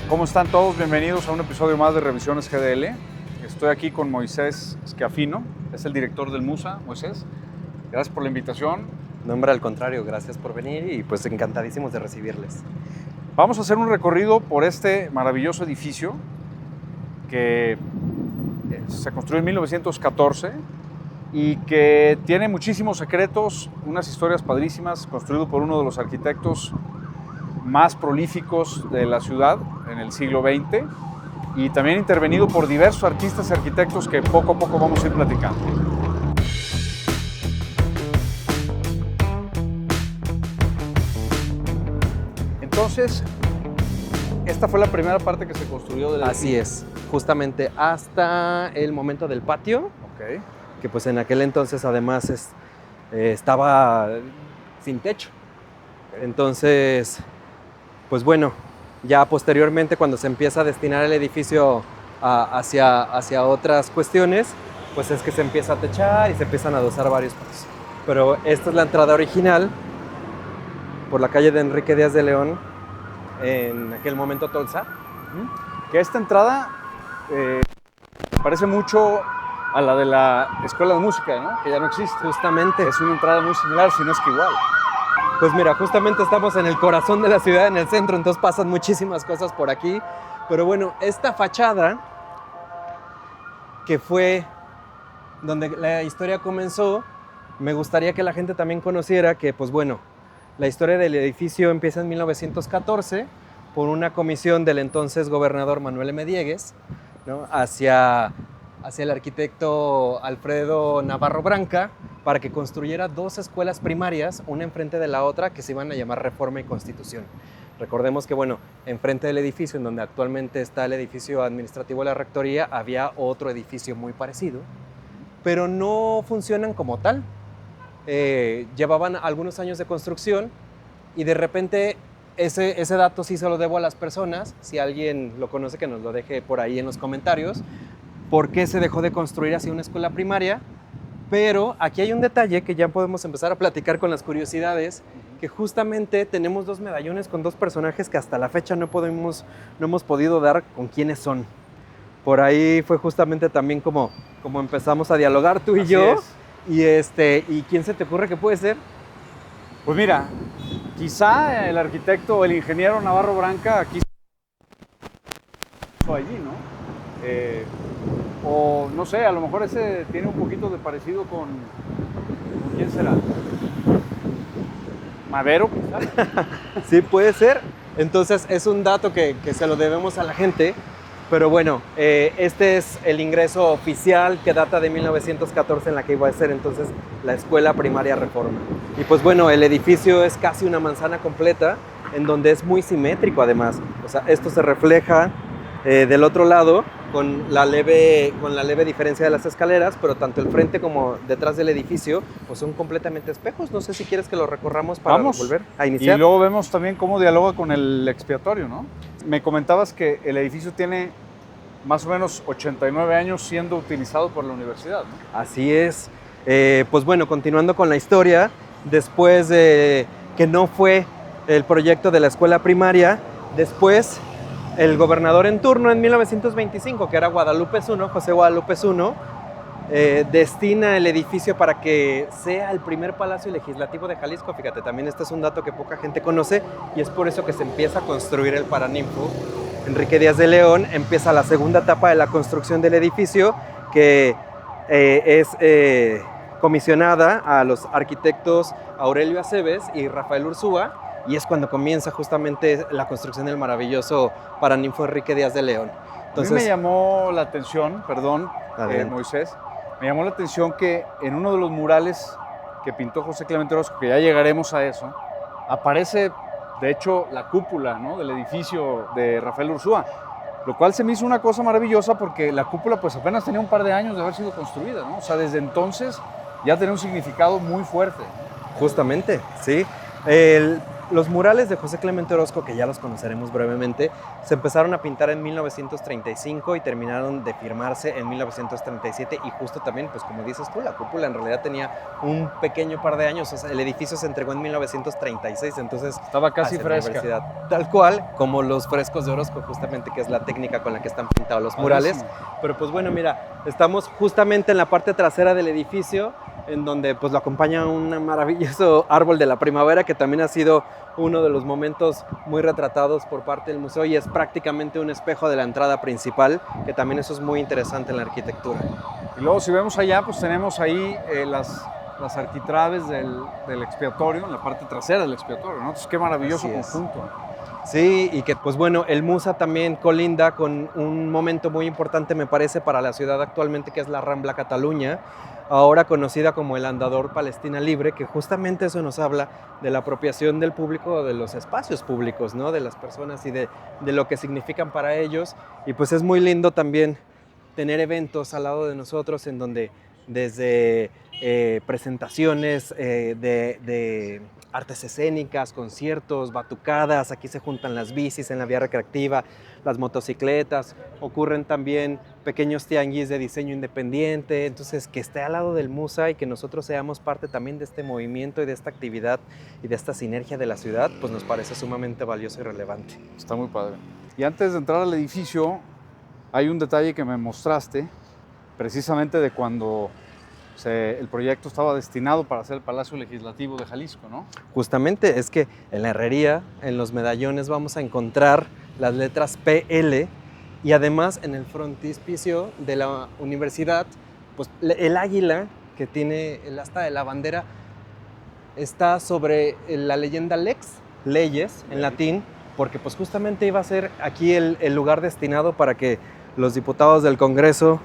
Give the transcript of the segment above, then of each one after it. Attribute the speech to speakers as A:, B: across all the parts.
A: ¿Cómo están todos? Bienvenidos a un episodio más de Revisiones GDL. Estoy aquí con Moisés Schiaffino, es el director del MUSA. Moisés, gracias por la invitación.
B: No, hombre, al contrario, gracias por venir y pues encantadísimos de recibirles.
A: Vamos a hacer un recorrido por este maravilloso edificio que se construyó en 1914 y que tiene muchísimos secretos, unas historias padrísimas, construido por uno de los arquitectos más prolíficos de la ciudad en el siglo XX y también intervenido por diversos artistas y arquitectos que poco a poco vamos a ir platicando. Entonces, esta fue la primera parte que se construyó del edificio.
B: Así es, justamente hasta el momento del patio,
A: Ok.
B: que pues en aquel entonces además estaba sin techo. Entonces, pues bueno, ya posteriormente cuando se empieza a destinar el edificio hacia otras cuestiones, pues es que se empieza a techar y se empiezan a adosar varios pasos. Pero esta es la entrada original por la calle de Enrique Díaz de León, en aquel momento Tolsa.
A: Que esta entrada parece mucho a la de la Escuela de Música, ¿no? Que ya no existe.
B: Justamente.
A: Es una entrada muy similar, si no es que igual.
B: Pues mira, justamente estamos en el corazón de la ciudad, en el centro, entonces pasan muchísimas cosas por aquí. Pero bueno, esta fachada, que fue donde la historia comenzó, me gustaría que la gente también conociera que, pues bueno, la historia del edificio empieza en 1914 por una comisión del entonces gobernador Manuel M. Diegues, ¿no? hacia el arquitecto Alfredo Navarro Branca para que construyera dos escuelas primarias, una enfrente de la otra, que se iban a llamar Reforma y Constitución. Recordemos que, bueno, enfrente del edificio en donde actualmente está el edificio administrativo de la Rectoría, había otro edificio muy parecido, pero no funcionan como tal. Llevaban algunos años de construcción y de repente ese dato sí se lo debo a las personas. Si alguien lo conoce, que nos lo deje por ahí en los comentarios. ¿Por qué se dejó de construir así una escuela primaria? Pero aquí hay un detalle que ya podemos empezar a platicar con las curiosidades, que justamente tenemos dos medallones con dos personajes que hasta la fecha no hemos podido dar con quiénes son. Por ahí fue justamente también como empezamos a dialogar tú y
A: Así
B: yo.
A: es.
B: ¿Y quién se te ocurre que puede ser?
A: Pues mira, quizá el arquitecto o el ingeniero Navarro Branca aquí allí, ¿no? O no sé, a lo mejor ese tiene un poquito de parecido con ¿quién será? Madero, quizá.
B: Sí, puede ser. Entonces es un dato que se lo debemos a la gente. Pero bueno, este es el ingreso oficial que data de 1914 en la que iba a ser entonces la Escuela Primaria Reforma. Y pues bueno, el edificio es casi una manzana completa, en donde es muy simétrico además. O sea, esto se refleja del otro lado con la leve diferencia de las escaleras, pero tanto el frente como detrás del edificio pues son completamente espejos. No sé si quieres que lo recorramos para volver a iniciar.
A: Y luego vemos también cómo dialoga con el expiatorio, ¿no? Me comentabas que el edificio tiene más o menos 89 años siendo utilizado por la universidad, ¿no?
B: Así es. Pues bueno, continuando con la historia, después de que no fue el proyecto de la escuela primaria, después el gobernador en turno en 1925, que era Guadalupe Zuno, José Guadalupe Zuno, destina el edificio para que sea el primer palacio legislativo de Jalisco. Fíjate, también este es un dato que poca gente conoce y es por eso que se empieza a construir el Paraninfo. Enrique Díaz de León empieza la segunda etapa de la construcción del edificio, que es comisionada a los arquitectos Aurelio Aceves y Rafael Ursúa, y es cuando comienza justamente la construcción del maravilloso Paraninfo Enrique Díaz de León.
A: Entonces, a mí me llamó la atención, perdón, Moisés, me llamó la atención que en uno de los murales que pintó José Clemente Orozco, que ya llegaremos a eso, aparece, de hecho, la cúpula, ¿no?, del edificio de Rafael Ursúa, lo cual se me hizo una cosa maravillosa porque la cúpula pues apenas tenía un par de años de haber sido construida, ¿no? O sea, desde entonces ya tenía un significado muy fuerte.
B: Justamente, sí. Los murales de José Clemente Orozco, que ya los conoceremos brevemente, se empezaron a pintar en 1935 y terminaron de firmarse en 1937 y justo también, pues como dices tú, la cúpula en realidad tenía un pequeño par de años, o sea, el edificio se entregó en 1936, entonces
A: Estaba casi
B: hacia la
A: fresca.
B: universidad, tal cual como los frescos de Orozco, justamente, que es la técnica con la que están pintados los murales. Pero pues bueno, mira, estamos justamente en la parte trasera del edificio, en donde pues lo acompaña un maravilloso árbol de la primavera, que también ha sido uno de los momentos muy retratados por parte del museo y es prácticamente un espejo de la entrada principal, que también eso es muy interesante en la arquitectura.
A: Y luego si vemos allá, pues tenemos ahí las arquitraves del expiatorio, en la parte trasera del expiatorio, ¿no? Entonces, qué maravilloso conjunto.
B: Sí, y que pues bueno, el Musa también colinda con un momento muy importante, me parece, para la ciudad actualmente, que es la Rambla Cataluña, ahora conocida como el Andador Palestina Libre, que justamente eso nos habla de la apropiación del público de los espacios públicos, ¿no? De las personas y de lo que significan para ellos. Y pues es muy lindo también tener eventos al lado de nosotros en donde desde presentaciones de artes escénicas, conciertos, batucadas, aquí se juntan las bicis en la vía recreativa, las motocicletas, ocurren también pequeños tianguis de diseño independiente, entonces que esté al lado del Musa y que nosotros seamos parte también de este movimiento y de esta actividad y de esta sinergia de la ciudad, pues nos parece sumamente valioso y relevante.
A: Está muy padre. Y antes de entrar al edificio, hay un detalle que me mostraste, precisamente de cuando el proyecto estaba destinado para ser el Palacio Legislativo de Jalisco, ¿no?
B: Justamente es que en la herrería, en los medallones, vamos a encontrar las letras PL y además en el frontispicio de la universidad, pues el águila que tiene el asta de la bandera está sobre la leyenda Lex, leyes en latín, porque pues justamente iba a ser aquí el lugar destinado para que los diputados del Congreso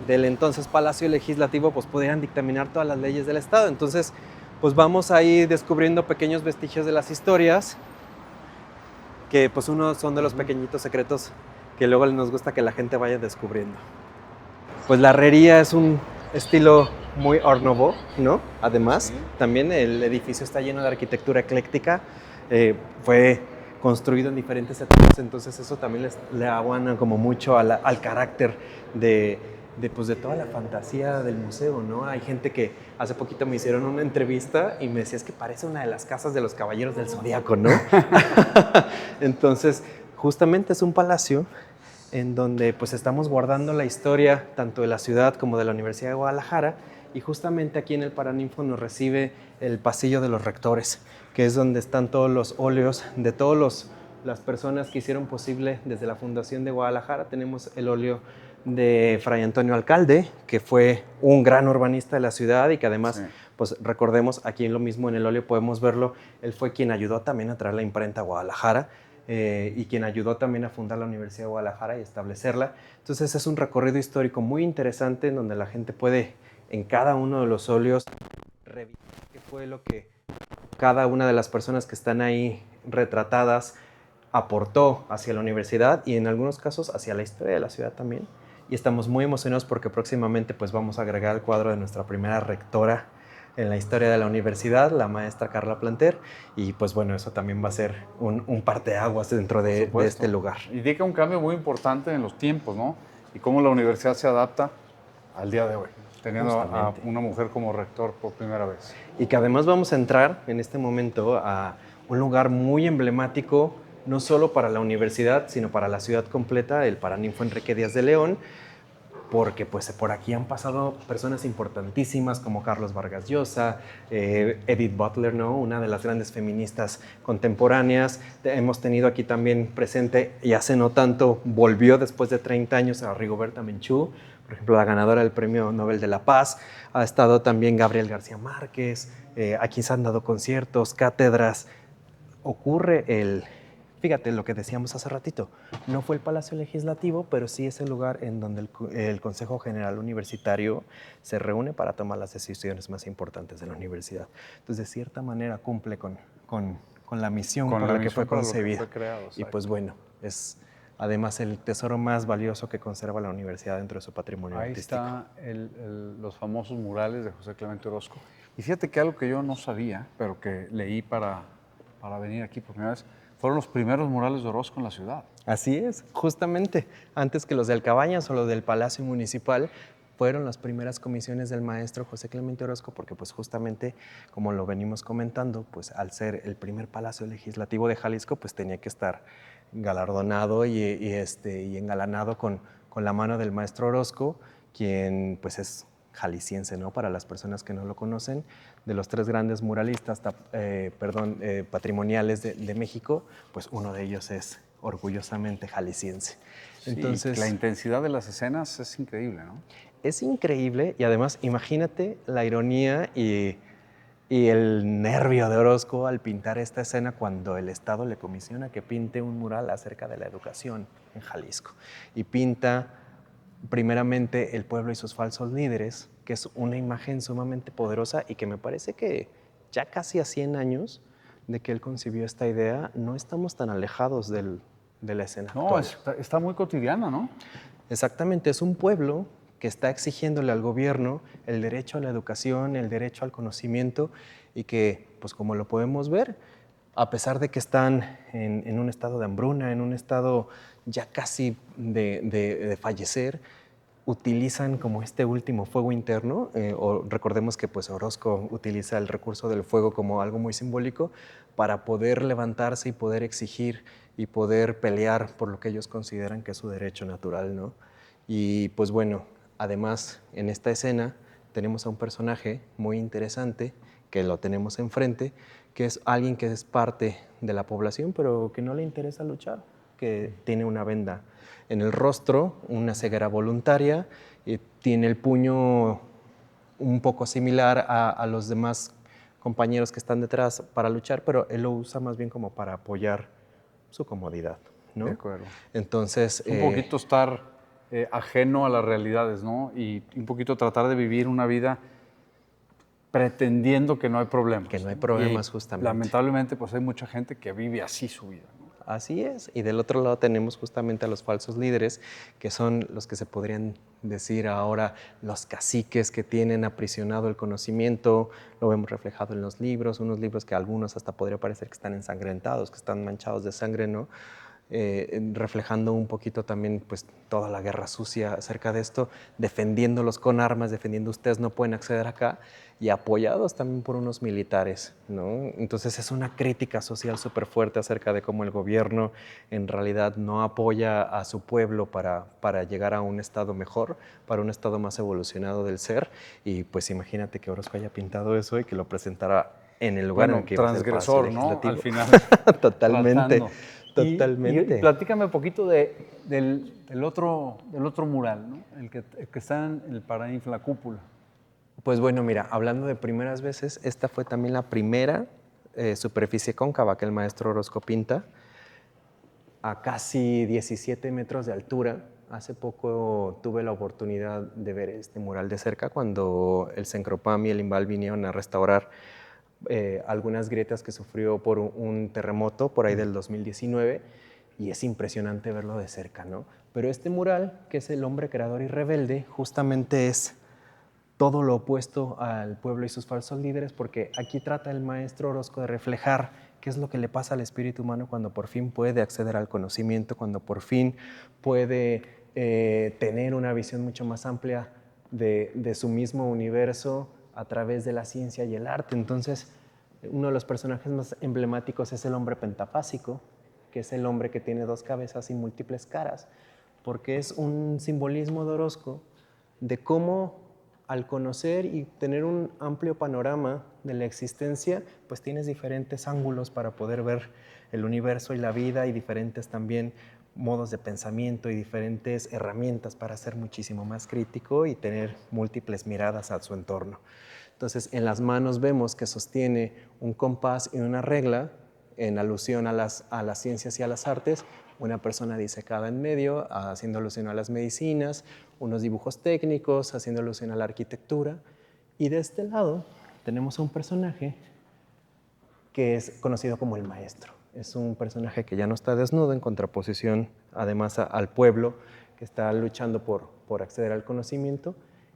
B: del entonces Palacio Legislativo pues pudieran dictaminar todas las leyes del Estado. Entonces pues vamos a ir descubriendo pequeños vestigios de las historias, que pues uno son de los pequeñitos secretos que luego nos gusta que la gente vaya descubriendo. Pues la herrería es un estilo muy Art Nouveau, ¿no? Además, también el edificio está lleno de arquitectura ecléctica, fue construido en diferentes etapas, entonces eso también le abona como mucho al carácter de toda la fantasía del museo, ¿no? Hay gente que hace poquito me hicieron una entrevista y me decía, es que parece una de las casas de los caballeros del Zodíaco, ¿no? Entonces, justamente es un palacio en donde pues estamos guardando la historia tanto de la ciudad como de la Universidad de Guadalajara, y justamente aquí en el Paraninfo nos recibe el pasillo de los rectores, que es donde están todos los óleos de todas las personas que hicieron posible desde la Fundación de Guadalajara. Tenemos el óleo de Fray Antonio Alcalde, que fue un gran urbanista de la ciudad y que además, pues recordemos, aquí en lo mismo en el óleo podemos verlo, él fue quien ayudó también a traer la imprenta a Guadalajara, y quien ayudó también a fundar la Universidad de Guadalajara y establecerla. Entonces es un recorrido histórico muy interesante en donde la gente puede en cada uno de los óleos revisar qué fue lo que cada una de las personas que están ahí retratadas aportó hacia la universidad y en algunos casos hacia la historia de la ciudad también. Y estamos muy emocionados porque próximamente pues vamos a agregar el cuadro de nuestra primera rectora en la historia de la universidad, la maestra Carla Planter, y pues bueno, eso también va a ser un parteaguas dentro de este lugar.
A: Indica un cambio muy importante en los tiempos, ¿no? Y cómo la universidad se adapta al día de hoy, teniendo a una mujer como rector por primera vez.
B: Y que además vamos a entrar en este momento a un lugar muy emblemático, no solo para la universidad, sino para la ciudad completa, el Paraninfo Enrique Díaz de León, porque pues por aquí han pasado personas importantísimas como Carlos Vargas Llosa, Edith Butler, ¿no? Una de las grandes feministas contemporáneas. Hemos tenido aquí también presente, y hace no tanto, volvió después de 30 años a Rigoberta Menchú, por ejemplo, la ganadora del Premio Nobel de la Paz. Ha estado también Gabriel García Márquez, aquí se han dado conciertos, cátedras. Ocurre fíjate lo que decíamos hace ratito, no fue el Palacio Legislativo, pero sí es el lugar en donde el Consejo General Universitario se reúne para tomar las decisiones más importantes de la universidad. Entonces, de cierta manera, cumple con la misión por la que fue concebida. Y pues bueno, es además el tesoro más valioso que conserva la universidad dentro de su patrimonio artístico.
A: Ahí están los famosos murales de José Clemente Orozco. Y fíjate que algo que yo no sabía, pero que leí para para venir aquí por primera vez. Fueron los primeros murales de Orozco en la ciudad.
B: Así es, justamente. Antes que los del Cabañas o los del Palacio Municipal, fueron las primeras comisiones del maestro José Clemente Orozco, porque pues justamente, como lo venimos comentando, pues al ser el primer palacio legislativo de Jalisco, pues tenía que estar galardonado y engalanado con la mano del maestro Orozco, quien pues es jalisciense, ¿no? Para las personas que no lo conocen, de los 3 grandes muralistas patrimoniales de México, pues uno de ellos es orgullosamente jalisciense.
A: Sí,
B: Entonces,
A: la intensidad de las escenas es increíble, ¿no?
B: es increíble y además imagínate la ironía y el nervio de Orozco al pintar esta escena cuando el Estado le comisiona que pinte un mural acerca de la educación en Jalisco. Y pinta primeramente el pueblo y sus falsos líderes, que es una imagen sumamente poderosa y que me parece que ya casi a 100 años de que él concibió esta idea, no estamos tan alejados de la escena
A: No,
B: actual.
A: está muy cotidiana, ¿no?
B: Exactamente, es un pueblo que está exigiéndole al gobierno el derecho a la educación, el derecho al conocimiento y que, pues como lo podemos ver, a pesar de que están en un estado de hambruna, en un estado ya casi de fallecer, utilizan como este último fuego interno, o recordemos que pues Orozco utiliza el recurso del fuego como algo muy simbólico para poder levantarse y poder exigir y poder pelear por lo que ellos consideran que es su derecho natural, ¿no? Y pues bueno, además en esta escena tenemos a un personaje muy interesante que lo tenemos enfrente, que es alguien que es parte de la población, pero que no le interesa luchar, que tiene una venda en el rostro, una ceguera voluntaria, y tiene el puño un poco similar a los demás compañeros que están detrás para luchar, pero él lo usa más bien como para apoyar su comodidad, ¿no?
A: De acuerdo.
B: Entonces,
A: Un poquito estar ajeno a las realidades, ¿no? Y un poquito tratar de vivir una vida pretendiendo que no hay problemas.
B: que no hay problemas
A: Y
B: justamente.
A: lamentablemente, pues hay mucha gente que vive así su vida, ¿no?
B: Así es. Y del otro lado tenemos justamente a los falsos líderes, que son los que se podrían decir ahora los caciques que tienen aprisionado el conocimiento. Lo vemos reflejado en los libros, unos libros que algunos hasta podría parecer que están ensangrentados, que están manchados de sangre, ¿no? Reflejando un poquito también pues toda la guerra sucia acerca de esto, defendiéndolos con armas, defendiendo ustedes no pueden acceder acá y apoyados también por unos militares, ¿no? Entonces es una crítica social súper fuerte acerca de cómo el gobierno en realidad no apoya a su pueblo para llegar a un estado mejor, para un estado más evolucionado del ser, y pues imagínate que Orozco haya pintado eso y que lo presentara en el lugar en el que iba a ser el Palacio
A: transgresor, ¿no?
B: Legislativo.
A: Al final.
B: Totalmente.
A: Tratando.
B: Totalmente.
A: Y platícame un poquito del otro mural, ¿no? El que está en el Paraninfo, en la cúpula.
B: Pues bueno, mira, hablando de primeras veces, esta fue también la primera superficie cóncava que el maestro Orozco pinta, a casi 17 metros de altura. Hace poco tuve la oportunidad de ver este mural de cerca cuando el Cencropam y el Imbal vinieron a restaurar algunas grietas que sufrió por un terremoto por ahí del 2019, y es impresionante verlo de cerca, ¿no? Pero este mural, que es El hombre creador y rebelde, justamente es todo lo opuesto al pueblo y sus falsos líderes, porque aquí trata el maestro Orozco de reflejar qué es lo que le pasa al espíritu humano cuando por fin puede acceder al conocimiento, cuando por fin puede tener una visión mucho más amplia de su mismo universo a través de la ciencia y el arte. Entonces, uno de los personajes más emblemáticos es el hombre pentafásico, que es el hombre que tiene 2 cabezas y múltiples caras, porque es un simbolismo de Orozco de cómo al conocer y tener un amplio panorama de la existencia, pues tienes diferentes ángulos para poder ver el universo y la vida, y diferentes también modos de pensamiento y diferentes herramientas para ser muchísimo más crítico y tener múltiples miradas a su entorno. Entonces, en las manos vemos que sostiene un compás y una regla en alusión a las ciencias y a las artes, una persona disecada en medio, haciendo alusión a las medicinas, unos dibujos técnicos, haciendo alusión a la arquitectura. Y de este lado tenemos a un personaje que es conocido como el maestro. Es un personaje que ya no está desnudo, en contraposición además al pueblo que está luchando por acceder al conocimiento.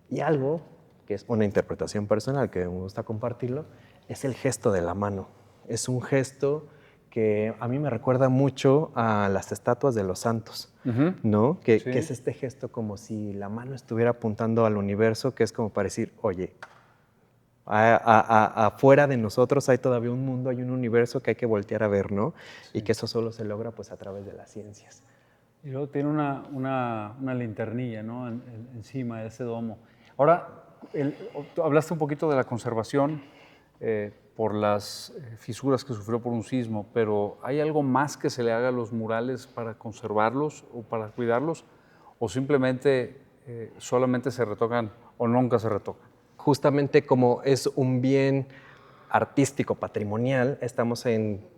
B: Y algo que es una interpretación personal que me gusta compartirlo, es el gesto de la mano. Es un gesto que a mí me recuerda mucho a las estatuas de los santos, ¿no? Que es este gesto como si la mano estuviera apuntando al universo, que es como para decir, oye, afuera de nosotros hay todavía un mundo, hay un universo que hay que voltear a ver, ¿no? Sí. Y que eso solo se logra pues a través de las ciencias.
A: Y luego tiene una linternilla, ¿no? Encima de ese domo. Ahora, hablaste un poquito de la conservación por las fisuras que sufrió por un sismo, pero ¿hay algo más que se le haga a los murales para conservarlos o para cuidarlos? ¿O simplemente solamente se retocan o nunca se retocan?
B: Justamente como es un bien artístico, patrimonial, estamos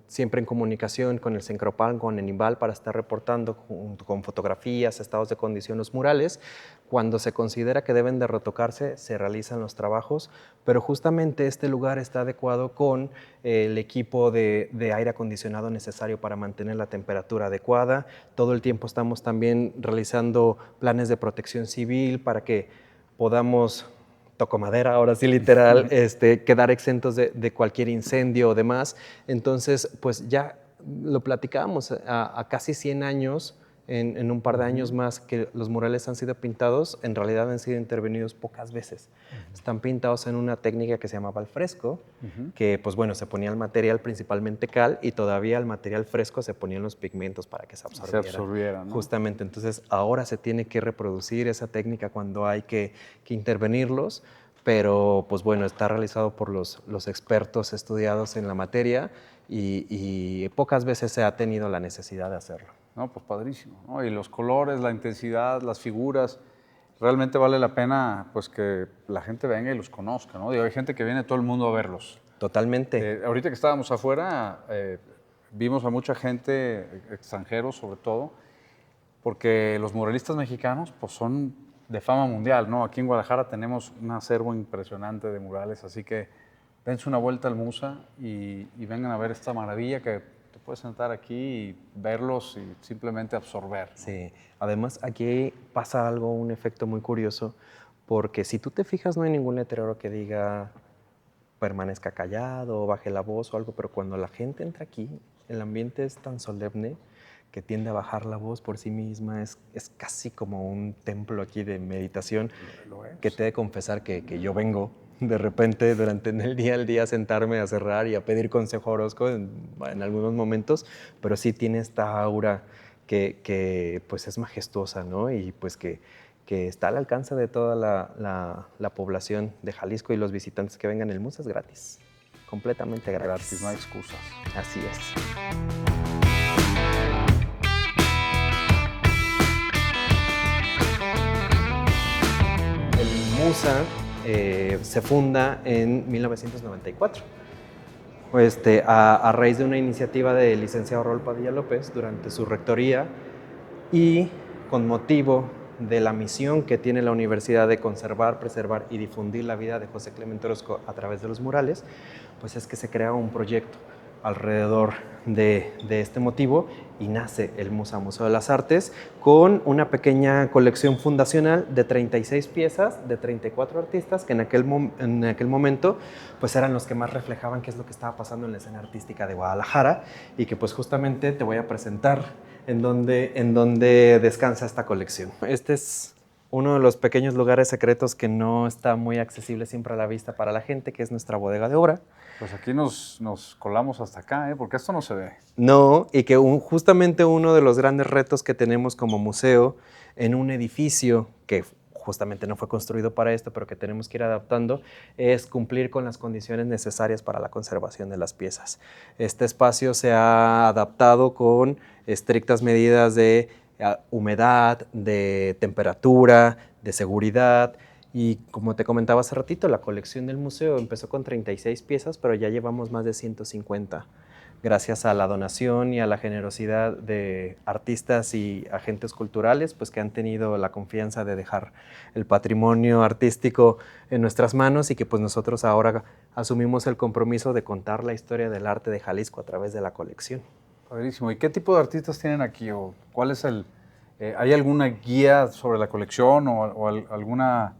B: siempre en comunicación con el Cencropan, con Enival, para estar reportando con fotografías, estados de condición los murales. Cuando se considera que deben de retocarse, se realizan los trabajos, pero justamente este lugar está adecuado con el equipo de aire acondicionado necesario para mantener la temperatura adecuada. Todo el tiempo estamos también realizando planes de protección civil para que podamos, toco madera, ahora sí literal, quedar exentos de cualquier incendio o demás. Entonces, pues ya lo platicábamos, a casi 100 años, en un par de años más que los murales han sido pintados, en realidad han sido intervenidos pocas veces. Están pintados en una técnica que se llamaba al fresco, que pues bueno, se ponía el material, principalmente cal, y todavía al material fresco se ponían los pigmentos para que se absorbiera. ¿No? Justamente, entonces ahora se tiene que reproducir esa técnica cuando hay que intervenirlos, pero pues bueno, está realizado por los expertos estudiados en la materia y pocas veces se ha tenido la necesidad de hacerlo.
A: No, pues padrísimo, ¿no? Y los colores, la intensidad, las figuras, realmente vale la pena pues que la gente venga y los conozca, ¿no? Digo, hay gente que viene todo el mundo a verlos.
B: Totalmente.
A: Ahorita que estábamos afuera, vimos a mucha gente, extranjeros sobre todo, porque los muralistas mexicanos pues son de fama mundial, ¿no? Aquí en Guadalajara tenemos un acervo impresionante de murales, así que dense una vuelta al Musa y vengan a ver esta maravilla que te puedes sentar aquí y verlos y simplemente absorber, ¿no?
B: Sí, además aquí pasa algo, un efecto muy curioso, porque si tú te fijas no hay ningún letrero que diga permanezca callado o baje la voz o algo, pero cuando la gente entra aquí, el ambiente es tan solemne que tiende a bajar la voz por sí misma, es casi como un templo aquí de meditación. Que te he de confesar que yo vengo de repente durante el día a sentarme a cerrar y a pedir consejo a Orozco en algunos momentos, pero sí tiene esta aura que pues es majestuosa, ¿no? Y pues que está al alcance de toda la población de Jalisco, y los visitantes que vengan. El Musa es gratis, completamente gratis.
A: Gratis, no hay excusas.
B: Así es. El Musa se funda en 1994. A raíz de una iniciativa del licenciado Raúl Padilla López durante su rectoría y con motivo de la misión que tiene la universidad de conservar, preservar y difundir la vida de José Clemente Orozco a través de los murales, pues es que se crea un proyecto alrededor de este motivo y nace el Musa Museo de las Artes con una pequeña colección fundacional de 36 piezas de 34 artistas que en aquel momento pues eran los que más reflejaban qué es lo que estaba pasando en la escena artística de Guadalajara, y que pues justamente te voy a presentar en donde descansa esta colección. Este es uno de los pequeños lugares secretos que no está muy accesible siempre a la vista para la gente, que es nuestra bodega de obra.
A: Pues aquí nos colamos hasta acá, porque esto no se ve.
B: No, y que justamente uno de los grandes retos que tenemos como museo en un edificio que justamente no fue construido para esto, pero que tenemos que ir adaptando, es cumplir con las condiciones necesarias para la conservación de las piezas. Este espacio se ha adaptado con estrictas medidas de humedad, de temperatura, de seguridad. Y como te comentaba hace ratito, la colección del museo empezó con 36 piezas, pero ya llevamos más de 150, gracias a la donación y a la generosidad de artistas y agentes culturales, pues que han tenido la confianza de dejar el patrimonio artístico en nuestras manos, y que pues nosotros ahora asumimos el compromiso de contar la historia del arte de Jalisco a través de la colección.
A: Padrísimo. ¿Y qué tipo de artistas tienen aquí? ¿O cuál es ¿hay alguna guía sobre la colección o alguna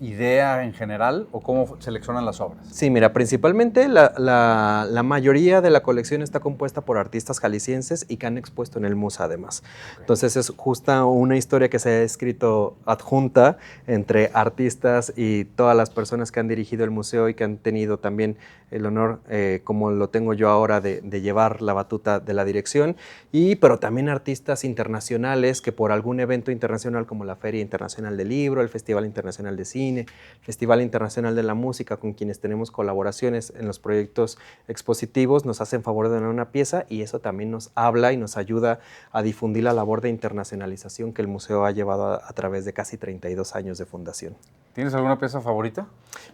A: idea en general o cómo seleccionan las obras?
B: Sí, mira, principalmente la mayoría de la colección está compuesta por artistas jaliscienses y que han expuesto en el MUSA además. Okay. Entonces es justa una historia que se ha escrito adjunta entre artistas y todas las personas que han dirigido el museo y que han tenido también el honor, como lo tengo yo ahora, de llevar la batuta de la dirección, pero también artistas internacionales que por algún evento internacional como la Feria Internacional del Libro, el Festival Internacional de Cine, Festival Internacional de la Música, con quienes tenemos colaboraciones en los proyectos expositivos, nos hacen favor de donar una pieza y eso también nos habla y nos ayuda a difundir la labor de internacionalización que el museo ha llevado a través de casi 32 años de fundación.
A: ¿Tienes alguna pieza favorita?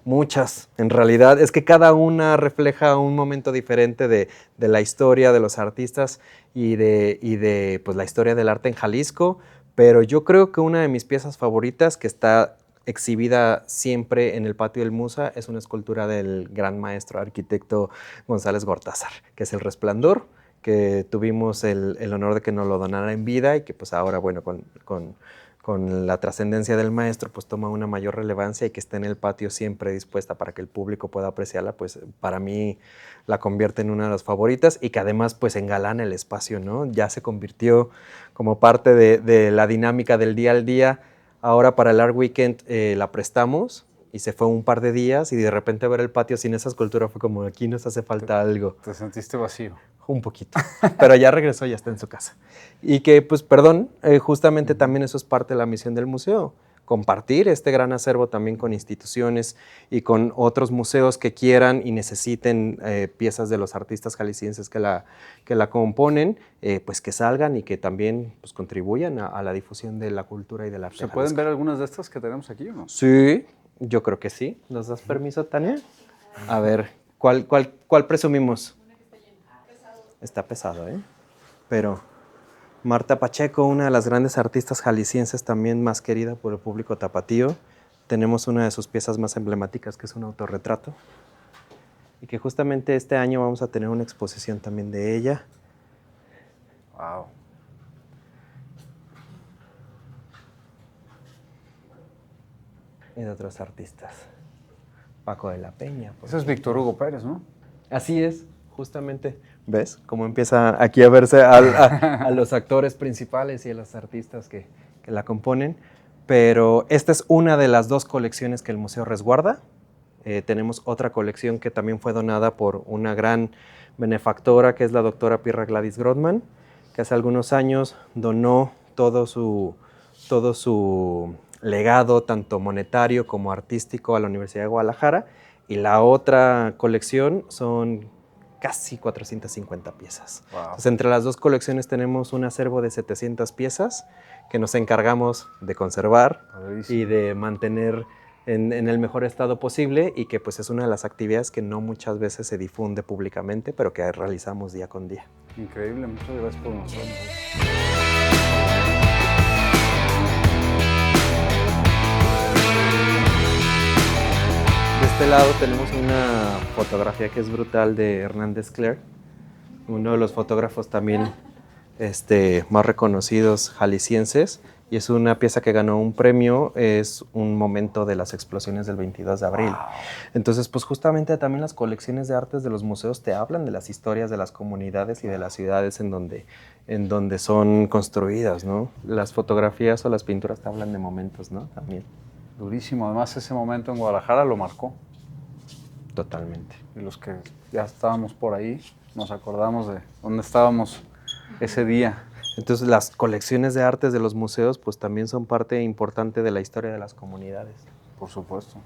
B: Muchas, en realidad. Es que cada una refleja un momento diferente de la historia de los artistas y de pues, la historia del arte en Jalisco, pero yo creo que una de mis piezas favoritas, que está exhibida siempre en el patio del MUSA, es una escultura del gran maestro arquitecto González Gortázar, que es El Resplandor, que tuvimos el honor de que nos lo donara en vida y que pues ahora, bueno, con la trascendencia del maestro, pues toma una mayor relevancia y que esté en el patio siempre dispuesta para que el público pueda apreciarla, pues para mí la convierte en una de las favoritas y que además pues engalana el espacio, ¿no? Ya se convirtió como parte de la dinámica del día al día. Ahora para el Art Weekend la prestamos y se fue un par de días y de repente ver el patio sin esa escultura fue como, aquí nos hace falta algo.
A: ¿Te sentiste vacío?
B: Un poquito, pero ya regresó, ya está en su casa. Y que, pues, perdón, justamente también eso es parte de la misión del museo, compartir este gran acervo también con instituciones y con otros museos que quieran y necesiten piezas de los artistas jaliscienses que la componen, pues que salgan y que también pues, contribuyan a la difusión de la cultura y del arte.
A: ¿Se pueden ver algunas de estas que tenemos aquí o no?
B: Sí, yo creo que sí. ¿Nos das permiso, Tania? A ver, ¿cuál presumimos? Está pesado, ¿eh? Pero Marta Pacheco, una de las grandes artistas jaliscienses, también más querida por el público tapatío. Tenemos una de sus piezas más emblemáticas, que es un autorretrato. Y que justamente este año vamos a tener una exposición también de ella.
A: ¡Wow!
B: Y de otros artistas. Paco de la Peña.
A: Ese es Víctor Hugo Pérez, ¿no?
B: Así es, justamente. ¿Ves? Cómo empieza aquí a verse a los actores principales y a los artistas que la componen. Pero esta es una de las dos colecciones que el museo resguarda. Tenemos otra colección que también fue donada por una gran benefactora, que es la doctora Pirra Gladys Grodman, que hace algunos años donó todo su legado, tanto monetario como artístico, a la Universidad de Guadalajara. Y la otra colección son casi 450 piezas.
A: Wow.
B: Entonces, entre las dos colecciones tenemos un acervo de 700 piezas que nos encargamos de conservar y de mantener en el mejor estado posible y que pues es una de las actividades que no muchas veces se difunde públicamente, pero que realizamos día con día.
A: Increíble, muchas gracias por mostrarnos.
B: De este lado tenemos una fotografía que es brutal de Hernández Clerc, uno de los fotógrafos también más reconocidos jaliscienses, y es una pieza que ganó un premio, es un momento de las explosiones del 22 de abril. Wow. Entonces, pues justamente también las colecciones de artes de los museos te hablan de las historias de las comunidades y de las ciudades en donde son construidas, ¿no? Las fotografías o las pinturas te hablan de momentos, ¿no? También.
A: Durísimo, además ese momento en Guadalajara lo marcó.
B: Totalmente.
A: Y los que ya estábamos por ahí, nos acordamos de dónde estábamos ese día.
B: Entonces las colecciones de artes de los museos pues también son parte importante de la historia de las comunidades.
A: Por supuesto.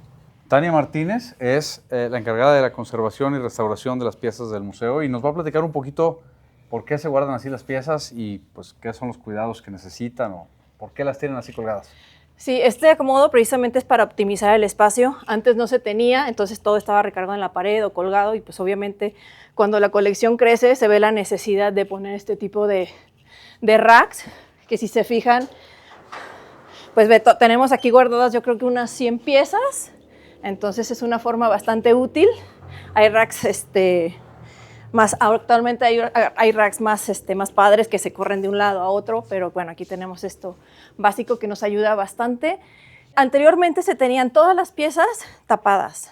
A: Tania Martínez es la encargada de la conservación y restauración de las piezas del museo y nos va a platicar un poquito por qué se guardan así las piezas y pues qué son los cuidados que necesitan o por qué las tienen así colgadas.
C: Sí, este acomodo precisamente es para optimizar el espacio. Antes no se tenía, entonces todo estaba recargado en la pared o colgado y pues obviamente cuando la colección crece se ve la necesidad de poner este tipo de racks, que si se fijan, pues tenemos aquí guardadas yo creo que unas 100 piezas, entonces es una forma bastante útil. Hay racks actualmente hay racks más padres que se corren de un lado a otro, pero bueno, aquí tenemos esto básico que nos ayuda bastante. Anteriormente se tenían todas las piezas tapadas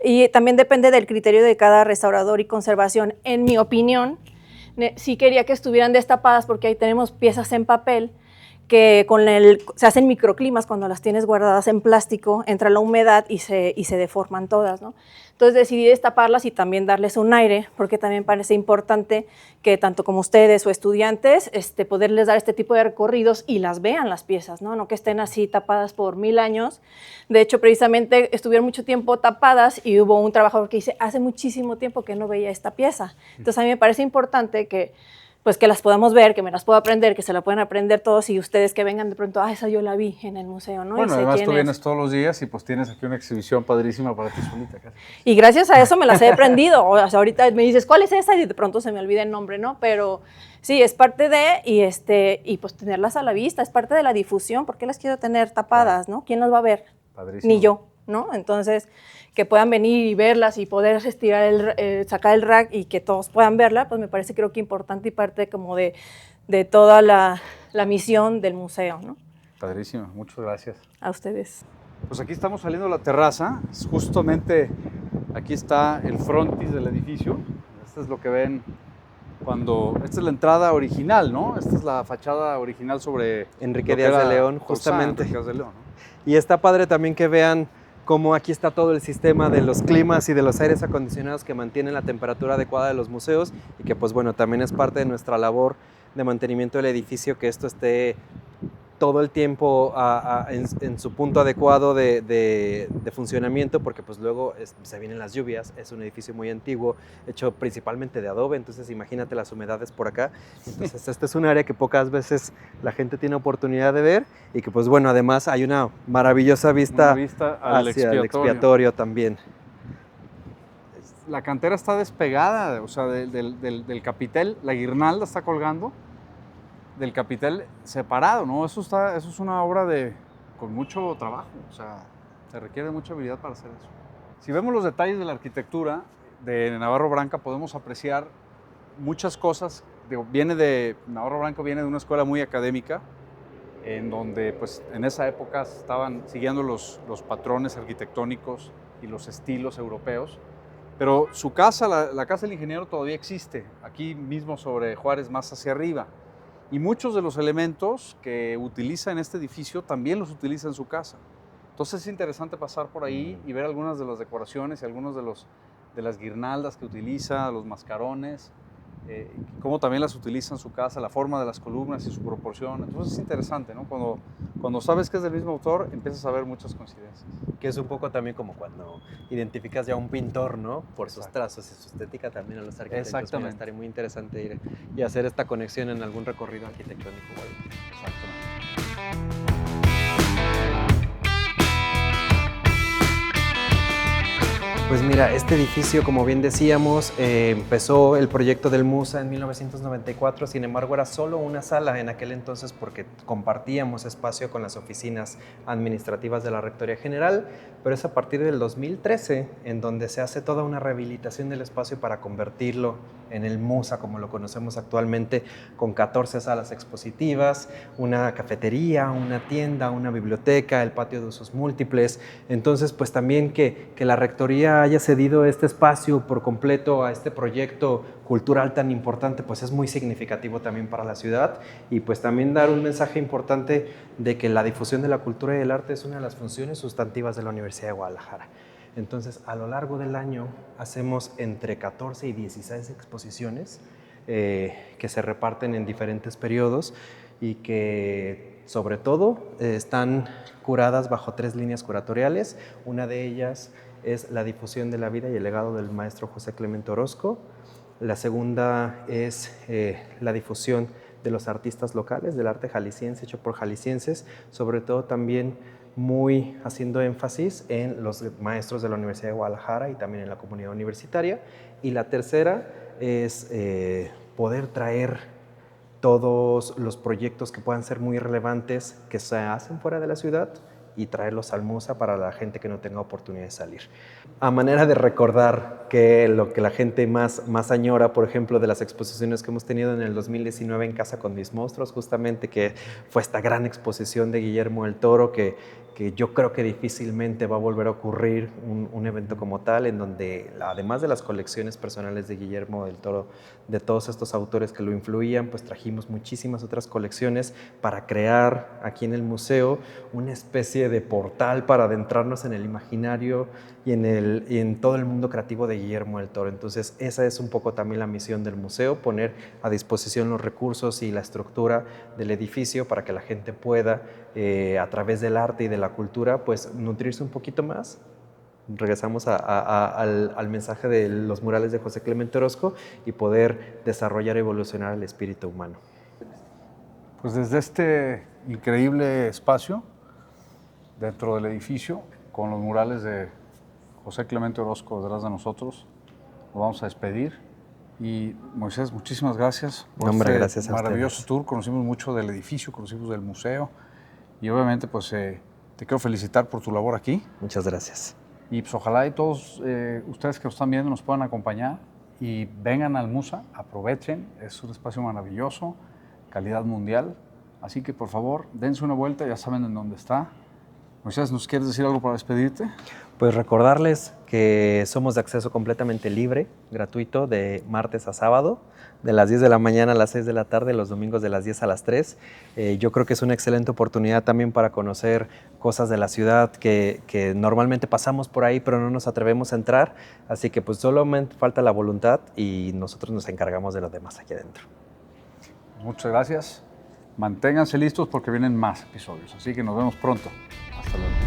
C: y también depende del criterio de cada restaurador y conservación. En mi opinión, sí quería que estuvieran destapadas porque ahí tenemos piezas en papel que se hacen microclimas cuando las tienes guardadas en plástico, entra la humedad y se deforman todas, ¿no? Entonces decidí destaparlas y también darles un aire, porque también parece importante que tanto como ustedes o estudiantes, poderles dar este tipo de recorridos y las vean las piezas, ¿no? No que estén así tapadas por 1000 años. De hecho, precisamente estuvieron mucho tiempo tapadas y hubo un trabajador que dice, hace muchísimo tiempo que no veía esta pieza. Entonces a mí me parece importante que las podamos ver, que me las pueda aprender, que se la puedan aprender todos y ustedes que vengan de pronto, esa yo la vi en el museo, ¿no?
A: Bueno, además tú vienes todos los días y pues tienes aquí una exhibición padrísima para ti solita. Casi.
C: Y gracias a eso me las he aprendido. O sea, ahorita me dices, ¿cuál es esa? Y de pronto se me olvida el nombre, ¿no? Pero sí, es parte de, y pues tenerlas a la vista, es parte de la difusión. ¿Por qué las quiero tener tapadas, no? ¿Quién las va a ver?
A: Padrísimo.
C: Ni yo, ¿no? Entonces, que puedan venir y verlas y poder estirar sacar el rack y que todos puedan verla, pues me parece creo que importante y parte como de toda la misión del museo, ¿no?
A: Padrísimo, muchas gracias.
C: A ustedes.
A: Pues aquí estamos saliendo a la terraza, justamente aquí está el frontis del edificio. Esto es lo que ven esta es la entrada original, ¿no? Esta es la fachada original sobre
B: Enrique Díaz de León, justamente.
A: Enrique Díaz de León, ¿no?
B: Y está padre también que vean cómo aquí está todo el sistema de los climas y de los aires acondicionados que mantienen la temperatura adecuada de los museos y que pues bueno, también es parte de nuestra labor de mantenimiento del edificio que esto esté todo el tiempo en su punto adecuado de funcionamiento, porque pues luego se vienen las lluvias, es un edificio muy antiguo, hecho principalmente de adobe, entonces imagínate las humedades por acá. Entonces este es un área que pocas veces la gente tiene oportunidad de ver y que pues bueno, además hay una maravillosa vista hacia el expiatorio también.
A: La cantera está despegada, o sea, del capitel, la guirnalda está colgando del capitel separado, ¿no? Eso es una obra con mucho trabajo, o sea, se requiere mucha habilidad para hacer eso. Si vemos los detalles de la arquitectura de Navarro Branca, podemos apreciar muchas cosas. Navarro Branca viene de una escuela muy académica, en donde pues, en esa época estaban siguiendo los patrones arquitectónicos y los estilos europeos. Pero su casa, la casa del ingeniero, todavía existe, aquí mismo sobre Juárez, más hacia arriba. Y muchos de los elementos que utiliza en este edificio también los utiliza en su casa. Entonces es interesante pasar por ahí y ver algunas de las decoraciones y algunos de las guirnaldas que utiliza, los mascarones, cómo también las utiliza en su casa, la forma de las columnas y su proporción. Entonces es interesante, ¿no? Cuando sabes que es del mismo autor, empiezas a ver muchas coincidencias.
B: Que es un poco también como cuando identificas ya a un pintor, ¿no? Por sus trazos y su estética también a los arquitectos.
A: Exactamente.
B: Estaría muy interesante ir y hacer esta conexión en algún recorrido arquitectónico.
A: Exactamente.
B: Pues mira, este edificio, como bien decíamos, empezó el proyecto del MUSA en 1994, sin embargo era solo una sala en aquel entonces porque compartíamos espacio con las oficinas administrativas de la Rectoría General, pero es a partir del 2013 en donde se hace toda una rehabilitación del espacio para convertirlo en el MUSA como lo conocemos actualmente, con 14 salas expositivas, una cafetería, una tienda, una biblioteca, el patio de usos múltiples. Entonces, pues también que la Rectoría haya cedido este espacio por completo a este proyecto cultural tan importante, pues es muy significativo también para la ciudad y pues también dar un mensaje importante de que la difusión de la cultura y el arte es una de las funciones sustantivas de la Universidad de Guadalajara. Entonces, a lo largo del año hacemos entre 14 y 16 exposiciones que se reparten en diferentes periodos y que sobre todo están curadas bajo 3 líneas curatoriales. Una de ellas es la difusión de la vida y el legado del maestro José Clemente Orozco. La segunda es la difusión de los artistas locales, del arte jalisciense hecho por jaliscienses, sobre todo también muy haciendo énfasis en los maestros de la Universidad de Guadalajara y también en la comunidad universitaria. Y la tercera es poder traer todos los proyectos que puedan ser muy relevantes que se hacen fuera de la ciudad y traerlos al MUSA para la gente que no tenga oportunidad de salir. A manera de recordar que lo que la gente más añora, por ejemplo, de las exposiciones que hemos tenido en el 2019 en Casa con mis monstruos, justamente que fue esta gran exposición de Guillermo del Toro que que yo creo que difícilmente va a volver a ocurrir un evento como tal, en donde además de las colecciones personales de Guillermo del Toro, de todos estos autores que lo influían, pues trajimos muchísimas otras colecciones para crear aquí en el museo una especie de portal para adentrarnos en el imaginario y en todo el mundo creativo de Guillermo del Toro. Entonces esa es un poco también la misión del museo, poner a disposición los recursos y la estructura del edificio para que la gente pueda, a través del arte y de la cultura, pues nutrirse un poquito más. Regresamos al mensaje de los murales de José Clemente Orozco y poder desarrollar y evolucionar el espíritu humano.
A: Pues desde este increíble espacio, dentro del edificio, con los murales de José Clemente Orozco detrás de nosotros, nos vamos a despedir. Y Moisés, muchísimas gracias por
B: Gracias a
A: maravilloso
B: ustedes.
A: tour. Conocimos mucho del edificio, conocimos del museo y obviamente pues te quiero felicitar por tu labor aquí.
B: Muchas gracias.
A: Y pues ojalá y todos ustedes que nos están viendo nos puedan acompañar y vengan al Musa, aprovechen, es un espacio maravilloso, calidad mundial. Así que por favor, dense una vuelta, ya saben en dónde está. Moisés, ¿nos quieres decir algo para despedirte?
B: Pues recordarles que somos de acceso completamente libre, gratuito, de martes a sábado, de las 10 de la mañana a las 6 de la tarde, los domingos de las 10 a las 3. Yo creo que es una excelente oportunidad también para conocer cosas de la ciudad que normalmente pasamos por ahí, pero no nos atrevemos a entrar. Así que pues solamente falta la voluntad y nosotros nos encargamos de lo demás aquí adentro.
A: Muchas gracias. Manténganse listos porque vienen más episodios. Así que nos vemos pronto. Hasta luego.